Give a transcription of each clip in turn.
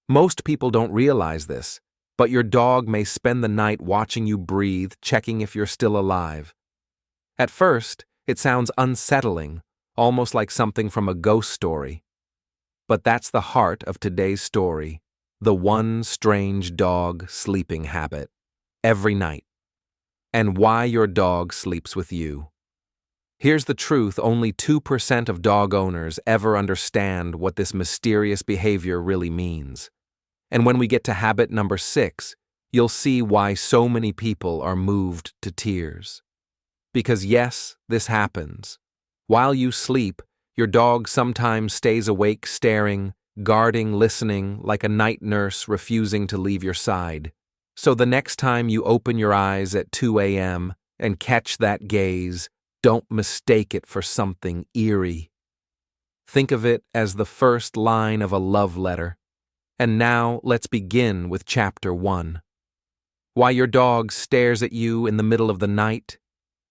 Most people don't realize this, but your dog may spend the night watching you breathe, checking if you're still alive. At first, it sounds unsettling, almost like something from a ghost story. But that's the heart of today's story, the one strange dog sleeping habit, every night, and why your dog sleeps with you. Here's the truth: only 2% of dog owners ever understand what this mysterious behavior really means. And when we get to habit number 6, you'll see why so many people are moved to tears. Because yes, this happens. While you sleep, your dog sometimes stays awake, staring, guarding, listening, like a night nurse refusing to leave your side. So the next time you open your eyes at 2 a.m. and catch that gaze, don't mistake it for something eerie. Think of it as the first line of a love letter. And now let's begin with Chapter 1. Why your dog stares at you in the middle of the night.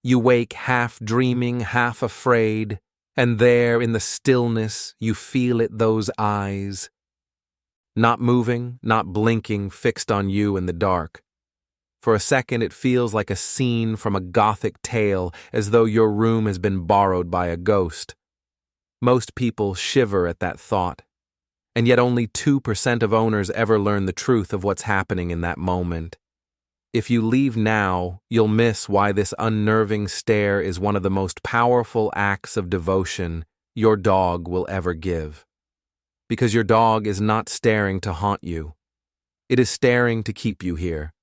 You wake half dreaming, half afraid, and there in the stillness you feel it, those eyes. Not moving, not blinking, fixed on you in the dark. For a second it feels like a scene from a gothic tale, as though your room has been borrowed by a ghost. Most people shiver at that thought, and yet only 2% of owners ever learn the truth of what's happening in that moment. If you leave now, you'll miss why this unnerving stare is one of the most powerful acts of devotion your dog will ever give. Because your dog is not staring to haunt you. It is staring to keep you here.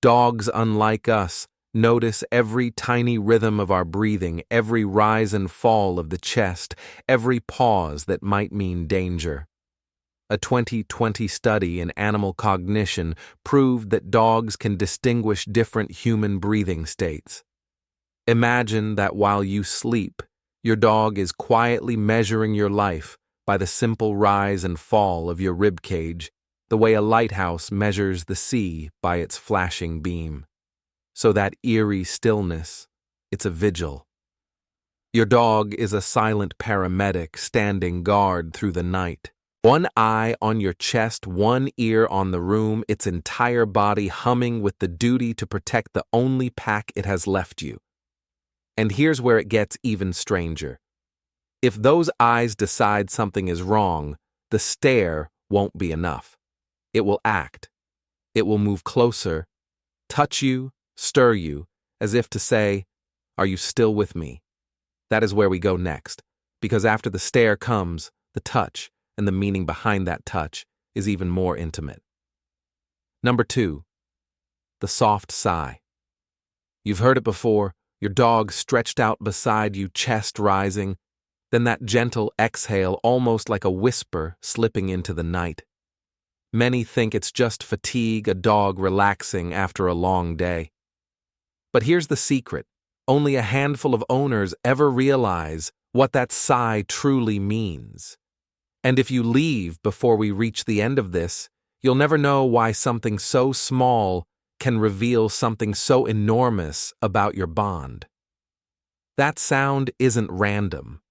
Dogs, unlike us, notice every tiny rhythm of our breathing, every rise and fall of the chest, every pause that might mean danger. A 2020 study in animal cognition proved that dogs can distinguish different human breathing states. Imagine that while you sleep, your dog is quietly measuring your life by the simple rise and fall of your rib cage, the way a lighthouse measures the sea by its flashing beam. So that eerie stillness, it's a vigil. Your dog is a silent paramedic standing guard through the night. One eye on your chest, one ear on the room, its entire body humming with the duty to protect the only pack it has left you. And here's where it gets even stranger. If those eyes decide something is wrong, the stare won't be enough. It will act. It will move closer, touch you, stir you, as if to say, "Are you still with me?" That is where we go next, because after the stare comes the touch, and the meaning behind that touch is even more intimate. Number 2, the soft sigh. You've heard it before, your dog stretched out beside you, chest rising, then that gentle exhale, almost like a whisper slipping into the night. Many think it's just fatigue, a dog relaxing after a long day. But here's the secret. Only a handful of owners ever realize what that sigh truly means. And if you leave before we reach the end of this, you'll never know why something so small can reveal something so enormous about your bond. That sound isn't random.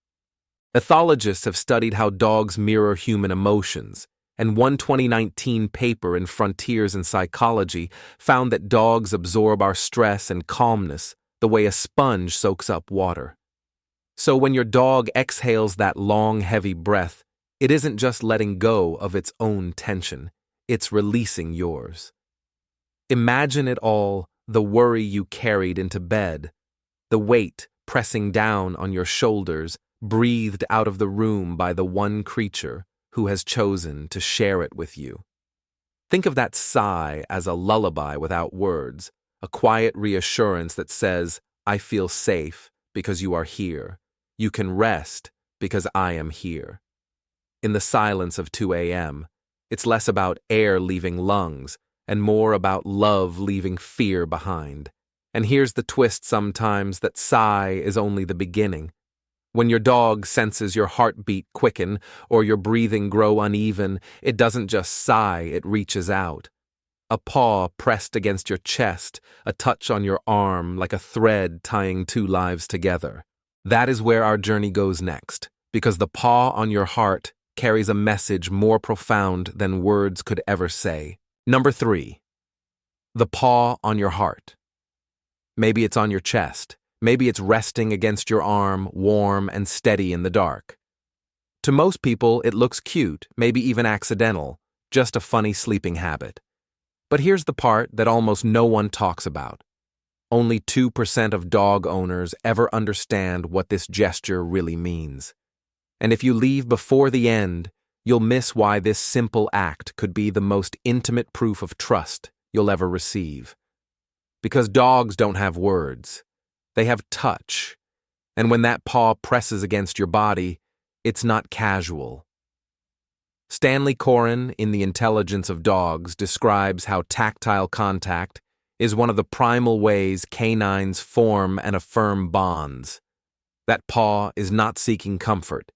Ethologists have studied how dogs mirror human emotions, and one 2019 paper in Frontiers in Psychology found that dogs absorb our stress and calmness the way a sponge soaks up water. So when your dog exhales that long, heavy breath, it isn't just letting go of its own tension, it's releasing yours. Imagine it all, the worry you carried into bed, the weight pressing down on your shoulders, breathed out of the room by the one creature who has chosen to share it with you. Think of that sigh as a lullaby without words, a quiet reassurance that says, "I feel safe because you are here. You can rest because I am here." In the silence of 2 a.m., it's less about air leaving lungs and more about love leaving fear behind. And here's the twist sometimes: that sigh is only the beginning. When your dog senses your heartbeat quicken or your breathing grow uneven, it doesn't just sigh, it reaches out. A paw pressed against your chest, a touch on your arm like a thread tying two lives together. That is where our journey goes next, because the paw on your heart carries a message more profound than words could ever say. Number 3. The paw on your heart. Maybe it's on your chest. Maybe it's resting against your arm, warm and steady in the dark. To most people, it looks cute, maybe even accidental, just a funny sleeping habit. But here's the part that almost no one talks about. Only 2% of dog owners ever understand what this gesture really means. And if you leave before the end, you'll miss why this simple act could be the most intimate proof of trust you'll ever receive. Because dogs don't have words. They have touch. And when that paw presses against your body, it's not casual. Stanley Coren, in The Intelligence of Dogs, describes how tactile contact is one of the primal ways canines form and affirm bonds. That paw is not seeking comfort.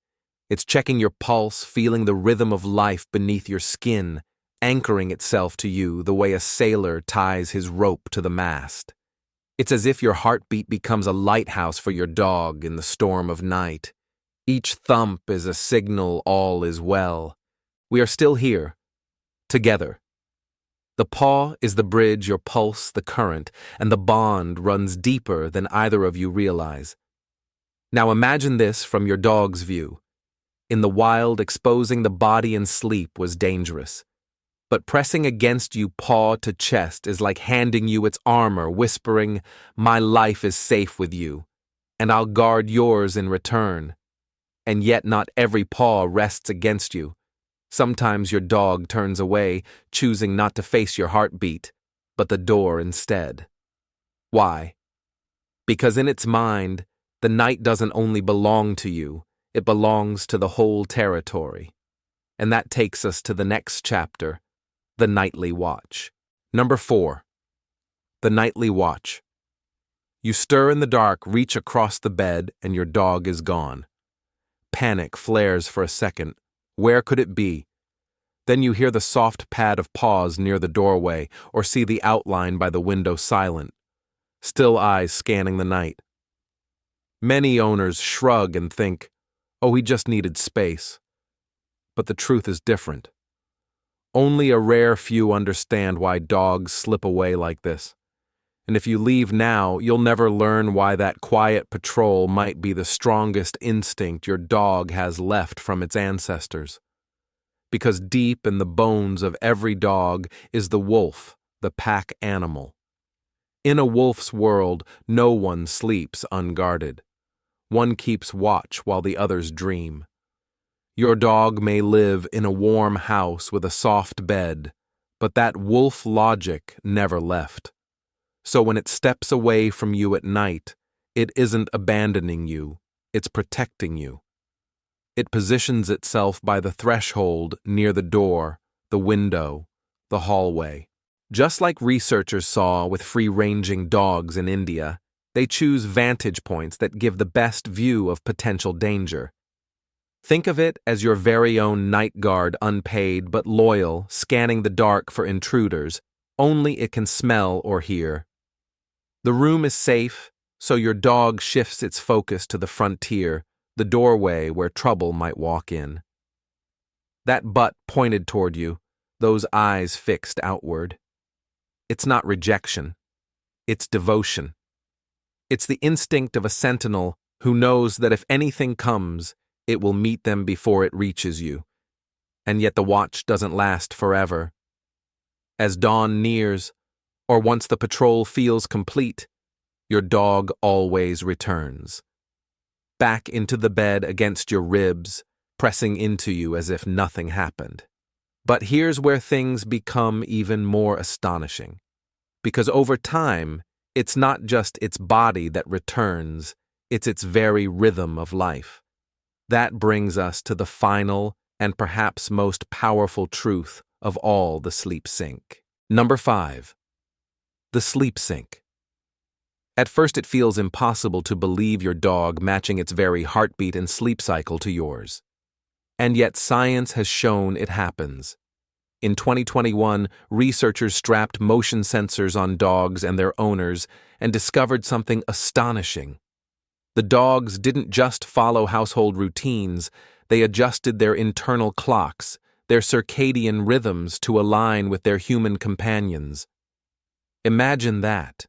It's checking your pulse, feeling the rhythm of life beneath your skin, anchoring itself to you the way a sailor ties his rope to the mast. It's as if your heartbeat becomes a lighthouse for your dog in the storm of night. Each thump is a signal all is well. We are still here, together. The paw is the bridge, your pulse, the current, and the bond runs deeper than either of you realize. Now imagine this from your dog's view. In the wild, exposing the body in sleep was dangerous. But pressing against you paw to chest is like handing you its armor, whispering, "My life is safe with you, and I'll guard yours in return." And yet not every paw rests against you. Sometimes your dog turns away, choosing not to face your heartbeat, but the door instead. Why? Because in its mind, the night doesn't only belong to you, it belongs to the whole territory. And that takes us to the next chapter, the nightly watch. Number 4. The nightly watch. You stir in the dark, reach across the bed, and your dog is gone. Panic flares for a second. Where could it be? Then you hear the soft pad of paws near the doorway or see the outline by the window silent, still eyes scanning the night. Many owners shrug and think, "Oh, he just needed space." But the truth is different. Only a rare few understand why dogs slip away like this. And if you leave now, you'll never learn why that quiet patrol might be the strongest instinct your dog has left from its ancestors. Because deep in the bones of every dog is the wolf, the pack animal. In a wolf's world, no one sleeps unguarded. One keeps watch while the others dream. Your dog may live in a warm house with a soft bed, but that wolf logic never left. So when it steps away from you at night, it isn't abandoning you, it's protecting you. It positions itself by the threshold, near the door, the window, the hallway. Just like researchers saw with free-ranging dogs in India, they choose vantage points that give the best view of potential danger. Think of it as your very own night guard, unpaid but loyal, scanning the dark for intruders, only it can smell or hear. The room is safe, so your dog shifts its focus to the frontier, the doorway where trouble might walk in. That butt pointed toward you, those eyes fixed outward. It's not rejection. It's devotion. It's the instinct of a sentinel who knows that if anything comes, it will meet them before it reaches you. And yet the watch doesn't last forever. As dawn nears, or once the patrol feels complete, your dog always returns. Back into the bed against your ribs, pressing into you as if nothing happened. But here's where things become even more astonishing. Because over time, it's not just its body that returns, it's its very rhythm of life. That brings us to the final and perhaps most powerful truth of all the sleep sync. Number 5. The sleep sync. At first it feels impossible to believe your dog matching its very heartbeat and sleep cycle to yours. And yet science has shown it happens. In 2021, researchers strapped motion sensors on dogs and their owners and discovered something astonishing. The dogs didn't just follow household routines, They adjusted their internal clocks, their circadian rhythms to align with their human companions. Imagine that.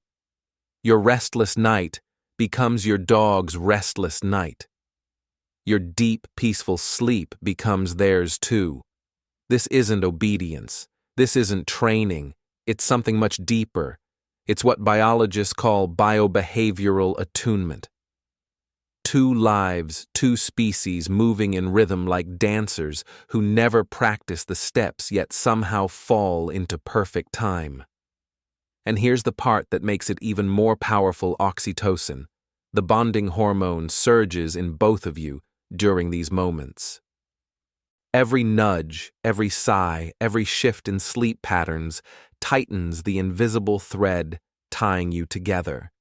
Your restless night becomes your dog's restless night. Your deep, peaceful sleep becomes theirs too. This isn't obedience. This isn't training. It's something much deeper. It's what biologists call biobehavioral attunement. Two lives, two species moving in rhythm like dancers who never practice the steps yet somehow fall into perfect time. And here's the part that makes it even more powerful: oxytocin. The bonding hormone surges in both of you during these moments. Every nudge, every sigh, every shift in sleep patterns tightens the invisible thread tying you together.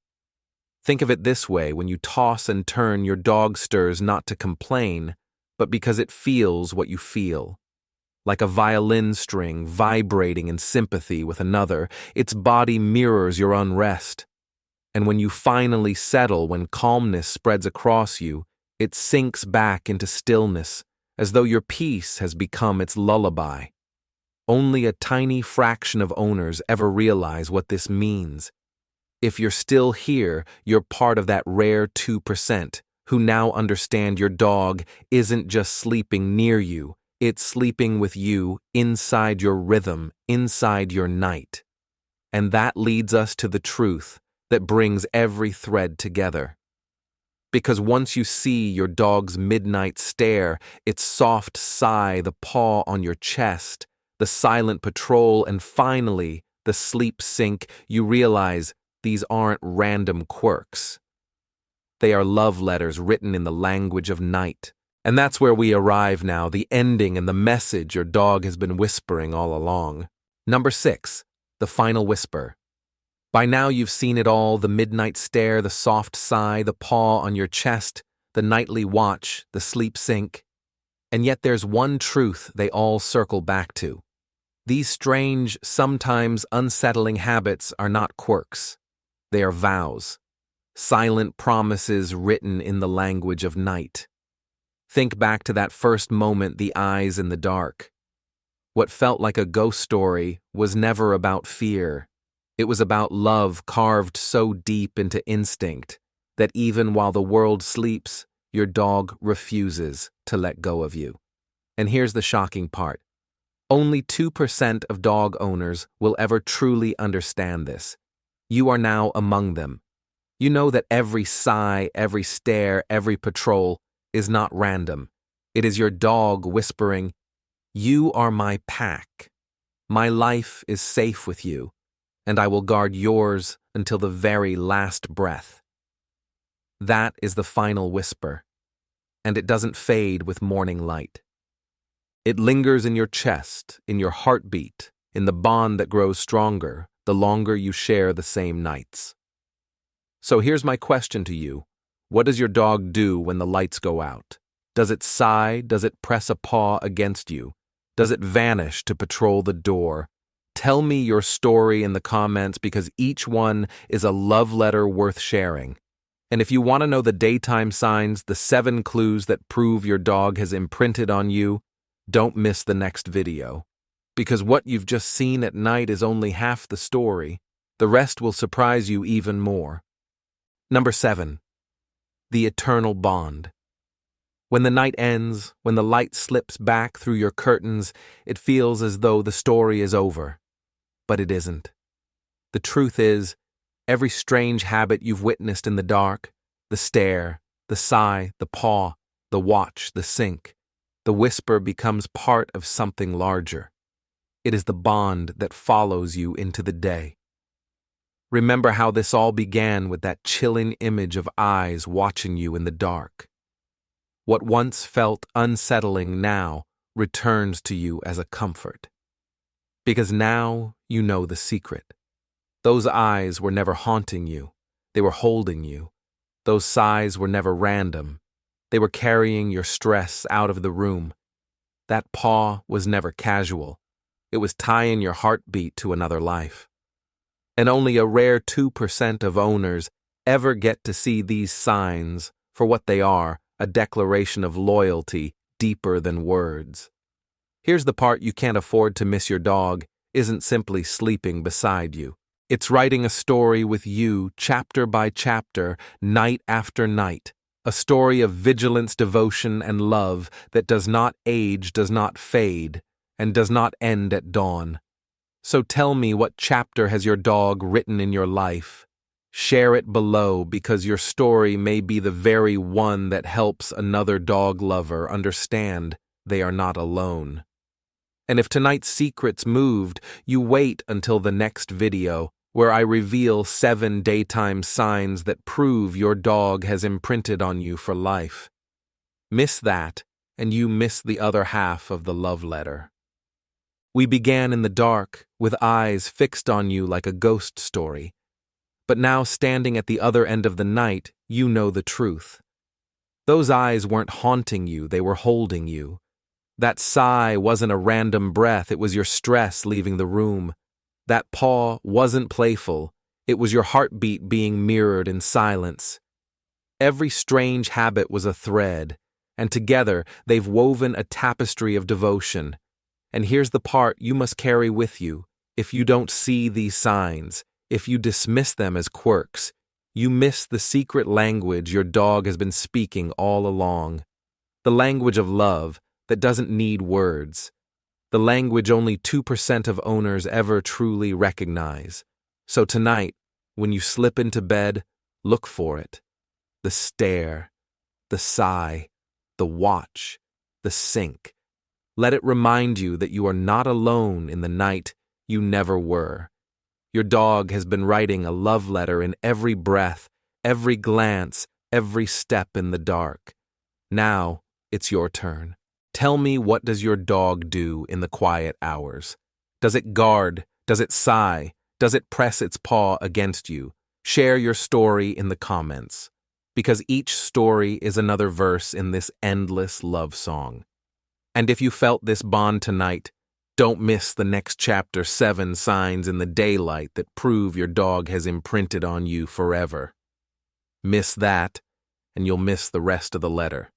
Think of it this way: when you toss and turn, your dog stirs not to complain, but because it feels what you feel. Like a violin string vibrating in sympathy with another, its body mirrors your unrest. And when you finally settle, when calmness spreads across you, it sinks back into stillness, as though your peace has become its lullaby. Only a tiny fraction of owners ever realize what this means. If you're still here, you're part of that rare 2% who now understand your dog isn't just sleeping near you, it's sleeping with you inside your rhythm, inside your night. And that leads us to the truth that brings every thread together. Because once you see your dog's midnight stare, its soft sigh, the paw on your chest, the silent patrol, and finally the sleep sync, you realize these aren't random quirks. They are love letters written in the language of night. And that's where we arrive now, the ending and the message your dog has been whispering all along. Number 6, the final whisper. By now you've seen it all: the midnight stare, the soft sigh, the paw on your chest, the nightly watch, the sleep sync. And yet there's one truth they all circle back to. These strange, sometimes unsettling habits are not quirks. They are vows. Silent promises written in the language of night. Think back to that first moment, the eyes in the dark. What felt like a ghost story was never about fear. It was about love carved so deep into instinct that even while the world sleeps, your dog refuses to let go of you. And here's the shocking part. Only 2% of dog owners will ever truly understand this. You are now among them. You know that every sigh, every stare, every patrol is not random. It is your dog whispering, "You are my pack. My life is safe with you, and I will guard yours until the very last breath." That is the final whisper, and it doesn't fade with morning light. It lingers in your chest, in your heartbeat, in the bond that grows stronger the longer you share the same nights. So here's my question to you. What does your dog do when the lights go out? Does it sigh? Does it press a paw against you? Does it vanish to patrol the door? Tell me your story in the comments, because each one is a love letter worth sharing. And if you want to know the daytime signs, the 7 clues that prove your dog has imprinted on you, don't miss the next video. Because what you've just seen at night is only half the story. The rest will surprise you even more. Number 7. The eternal bond. When the night ends, when the light slips back through your curtains, it feels as though the story is over. But it isn't. The truth is, every strange habit you've witnessed in the dark, the stare, the sigh, the paw, the watch, the sync, the whisper becomes part of something larger. It is the bond that follows you into the day. Remember how this all began with that chilling image of eyes watching you in the dark. What once felt unsettling now returns to you as a comfort. Because now you know the secret. Those eyes were never haunting you. They were holding you. Those sighs were never random. They were carrying your stress out of the room. That paw was never casual. It was tying your heartbeat to another life. And only a rare 2% of owners ever get to see these signs for what they are: a declaration of loyalty, deeper than words. Here's the part you can't afford to miss. Your dog isn't simply sleeping beside you. It's writing a story with you, chapter by chapter, night after night. A story of vigilance, devotion, and love that does not age, does not fade, and does not end at dawn. So tell me, what chapter has your dog written in your life? Share it below, because your story may be the very one that helps another dog lover understand they are not alone. And if tonight's secrets moved, you wait until the next video, where I reveal 7 daytime signs that prove your dog has imprinted on you for life. Miss that, and you miss the other half of the love letter. We began in the dark, with eyes fixed on you like a ghost story. But now, standing at the other end of the night, you know the truth. Those eyes weren't haunting you, they were holding you. That sigh wasn't a random breath, it was your stress leaving the room. That paw wasn't playful, it was your heartbeat being mirrored in silence. Every strange habit was a thread, and together they've woven a tapestry of devotion. And here's the part you must carry with you. If you don't see these signs, if you dismiss them as quirks, you miss the secret language your dog has been speaking all along. The language of love that doesn't need words. The language only 2% of owners ever truly recognize. So tonight, when you slip into bed, look for it. The stare, the sigh, the watch, the sink. Let it remind you that you are not alone in the night you never were. Your dog has been writing a love letter in every breath, every glance, every step in the dark. Now, it's your turn. Tell me, what does your dog do in the quiet hours? Does it guard? Does it sigh? Does it press its paw against you? Share your story in the comments, because each story is another verse in this endless love song. And if you felt this bond tonight, don't miss the next chapter, 7 signs in the daylight that prove your dog has imprinted on you forever. Miss that, and you'll miss the rest of the letter.